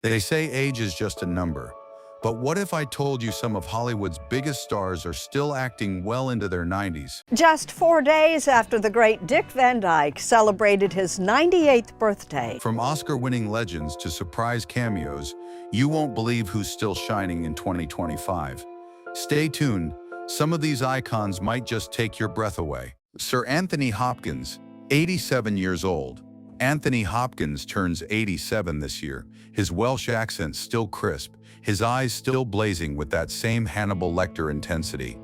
They say age is just a number. But what if I told you some of Hollywood's biggest stars are still acting well into their 90s? Just 4 days after the great Dick Van Dyke celebrated his 98th birthday. From Oscar-winning legends to surprise cameos, you won't believe who's still shining in 2025. Stay tuned. Some of these icons might just take your breath away. Sir Anthony Hopkins, 87 years old. Anthony Hopkins turns 87 this year, his Welsh accent still crisp, his eyes still blazing with that same Hannibal Lecter intensity.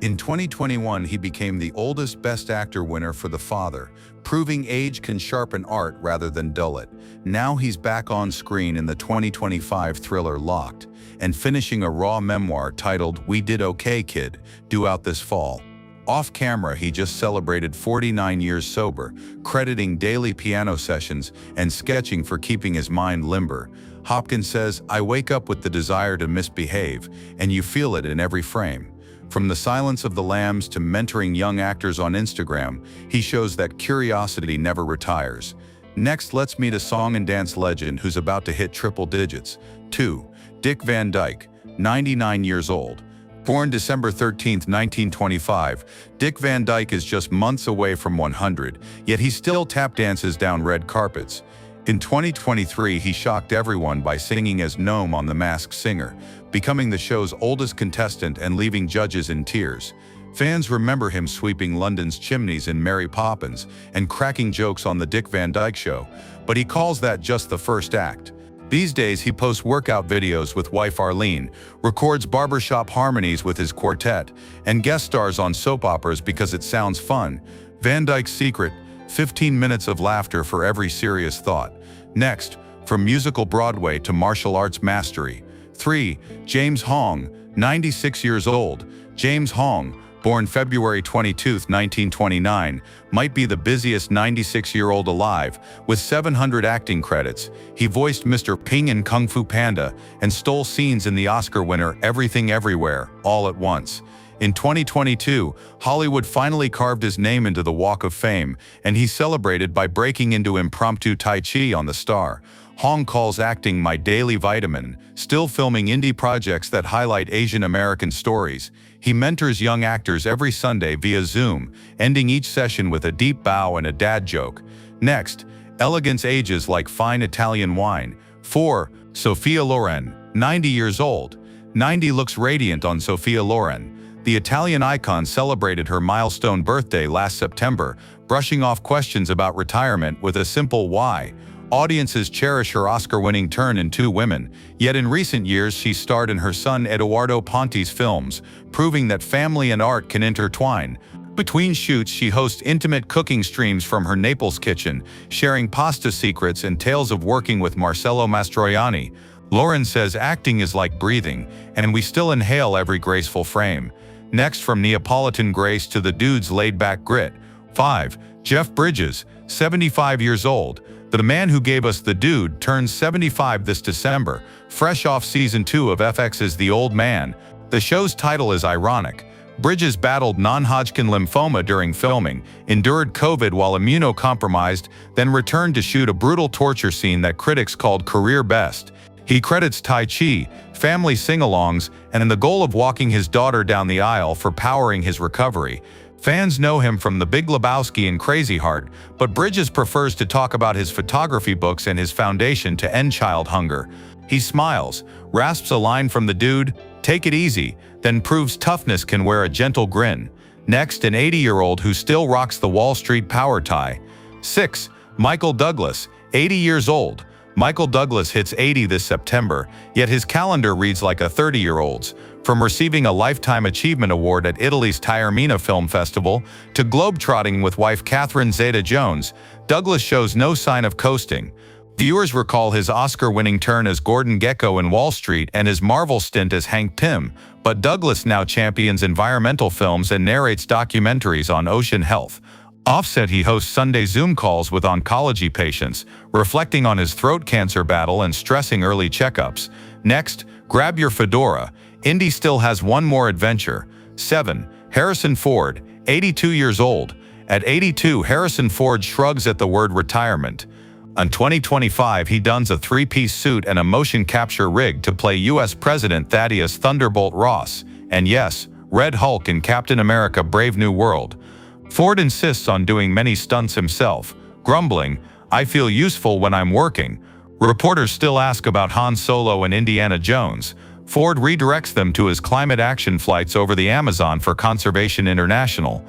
In 2021, he became the oldest Best Actor winner for The Father, proving age can sharpen art rather than dull it. Now he's back on screen in the 2025 thriller Locked, and finishing a raw memoir titled We Did Okay, Kid, due out this fall. Off camera, he just celebrated 49 years sober, crediting daily piano sessions and sketching for keeping his mind limber. Hopkins says, "I wake up with the desire to misbehave, and you feel it in every frame." From The Silence of the Lambs to mentoring young actors on Instagram, he shows that curiosity never retires. Next, let's meet a song and dance legend who's about to hit triple digits. 2. Dick Van Dyke, 99 years old. Born December 13, 1925, Dick Van Dyke is just months away from 100, yet he still tap dances down red carpets. In 2023, he shocked everyone by singing as Gnome on The Masked Singer, becoming the show's oldest contestant and leaving judges in tears. Fans remember him sweeping London's chimneys in Mary Poppins and cracking jokes on The Dick Van Dyke Show, but he calls that just the first act. These days, he posts workout videos with wife Arlene, records barbershop harmonies with his quartet, and guest stars on soap operas because it sounds fun. Van Dyke's secret: 15 minutes of laughter for every serious thought. Next, from musical Broadway to martial arts mastery. 3. James Hong, 96 years old. James Hong, born February 22, 1929, might be the busiest 96-year-old alive, with 700 acting credits. He voiced Mr. Ping in Kung Fu Panda and stole scenes in the Oscar winner Everything Everywhere, All at Once. In 2022, Hollywood finally carved his name into the Walk of Fame, and he celebrated by breaking into impromptu Tai Chi on the star. Hong calls acting my daily vitamin, still filming indie projects that highlight Asian American stories. He mentors young actors every Sunday via Zoom, ending each session with a deep bow and a dad joke. Next, elegance ages like fine Italian wine. 4. Sophia Loren, 90 years old. 90 looks radiant on Sophia Loren. The Italian icon celebrated her milestone birthday last September, brushing off questions about retirement with a simple why. Audiences cherish her Oscar-winning turn in Two Women, yet in recent years she starred in her son Edoardo Ponti's films, proving that family and art can intertwine. Between shoots, she hosts intimate cooking streams from her Naples kitchen, sharing pasta secrets and tales of working with Marcello Mastroianni. Lauren says acting is like breathing, and we still inhale every graceful frame. Next, from Neapolitan grace to the dude's laid-back grit. 5. Jeff Bridges, 75 years old. The man who gave us The Dude turns 75 this December, fresh off Season 2 of FX's The Old Man. The show's title is ironic. Bridges battled non-Hodgkin lymphoma during filming, endured COVID while immunocompromised, then returned to shoot a brutal torture scene that critics called career best. He credits Tai Chi, family sing-alongs, and the goal of walking his daughter down the aisle for powering his recovery. Fans know him from The Big Lebowski and Crazy Heart, but Bridges prefers to talk about his photography books and his foundation to end child hunger. He smiles, rasps a line from The Dude, "Take it easy," then proves toughness can wear a gentle grin. Next, an 80-year-old who still rocks the Wall Street power tie. 6. Michael Douglas, 80 years old. Michael Douglas hits 80 this September, yet his calendar reads like a 30-year-old's. From receiving a Lifetime Achievement Award at Italy's Taormina Film Festival to globetrotting with wife Catherine Zeta-Jones, Douglas shows no sign of coasting. Viewers recall his Oscar-winning turn as Gordon Gekko in Wall Street and his Marvel stint as Hank Pym, but Douglas now champions environmental films and narrates documentaries on ocean health. Offset, he hosts Sunday Zoom calls with oncology patients, reflecting on his throat cancer battle and stressing early checkups. Next, grab your fedora. Indy still has one more adventure. 7. Harrison Ford, 82 years old. At 82, Harrison Ford shrugs at the word retirement. In 2025, he dons a three-piece suit and a motion capture rig to play U.S. President Thaddeus Thunderbolt Ross, and yes, Red Hulk in Captain America: Brave New World. Ford insists on doing many stunts himself, grumbling, "I feel useful when I'm working." Reporters still ask about Han Solo and Indiana Jones. Ford redirects them to his climate action flights over the Amazon for Conservation International.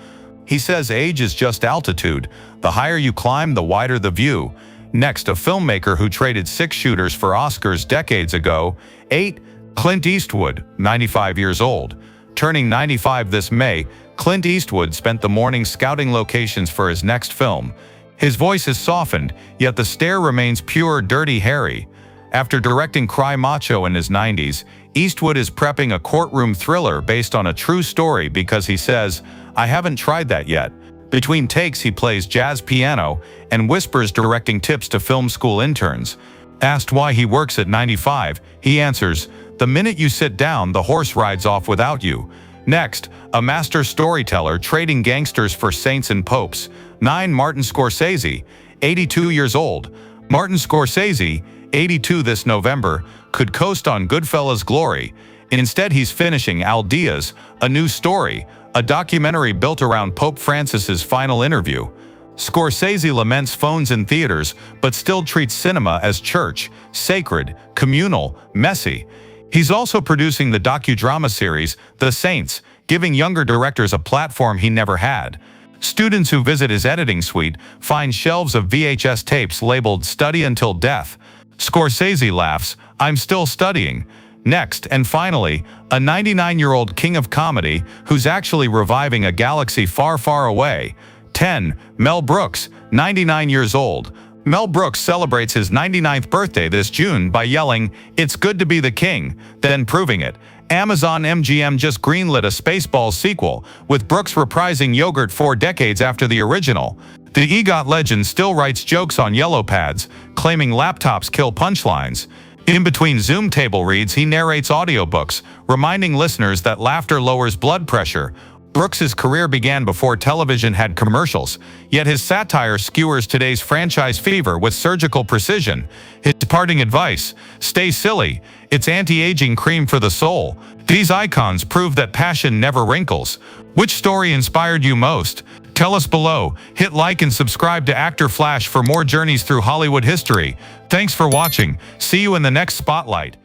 He says age is just altitude. The higher you climb, the wider the view. Next, a filmmaker who traded 6 shooters for Oscars decades ago. 8. Clint Eastwood, 95 years old. Turning 95 this May, Clint Eastwood spent the morning scouting locations for his next film. His voice is softened, yet the stare remains pure, Dirty Harry. After directing Cry Macho in his 90s, Eastwood is prepping a courtroom thriller based on a true story because he says, "I haven't tried that yet." Between takes, he plays jazz piano and whispers directing tips to film school interns. Asked why he works at 95, he answers, "The minute you sit down, the horse rides off without you." Next, a master storyteller trading gangsters for saints and popes. 9. Martin Scorsese, 82 years old. Martin Scorsese, 82 this November, could coast on Goodfellas' glory. Instead, he's finishing Al Diaz, A New Story, a documentary built around Pope Francis's final interview. Scorsese laments phones in theaters, but still treats cinema as church, sacred, communal, messy. He's also producing the docudrama series, The Saints, giving younger directors a platform he never had. Students who visit his editing suite find shelves of VHS tapes labeled "Study Until Death." Scorsese laughs, "I'm still studying." Next, and finally, a 99-year-old king of comedy who's actually reviving a galaxy far, far away. 10. Mel Brooks, 99 years old. Mel Brooks celebrates his 99th birthday this June by yelling, "It's good to be the king," then proving it. Amazon MGM just greenlit a Spaceballs sequel, with Brooks reprising Yogurt 4 decades after the original. The EGOT legend still writes jokes on yellow pads, claiming laptops kill punchlines. In between Zoom table reads, he narrates audiobooks, reminding listeners that laughter lowers blood pressure. Brooks's career began before television had commercials, yet his satire skewers today's franchise fever with surgical precision. His parting advice: stay silly. It's anti-aging cream for the soul. These icons prove that passion never wrinkles. Which story inspired you most? Tell us below. Hit like and subscribe to ActorFlash for more journeys through Hollywood history. Thanks for watching. See you in the next spotlight.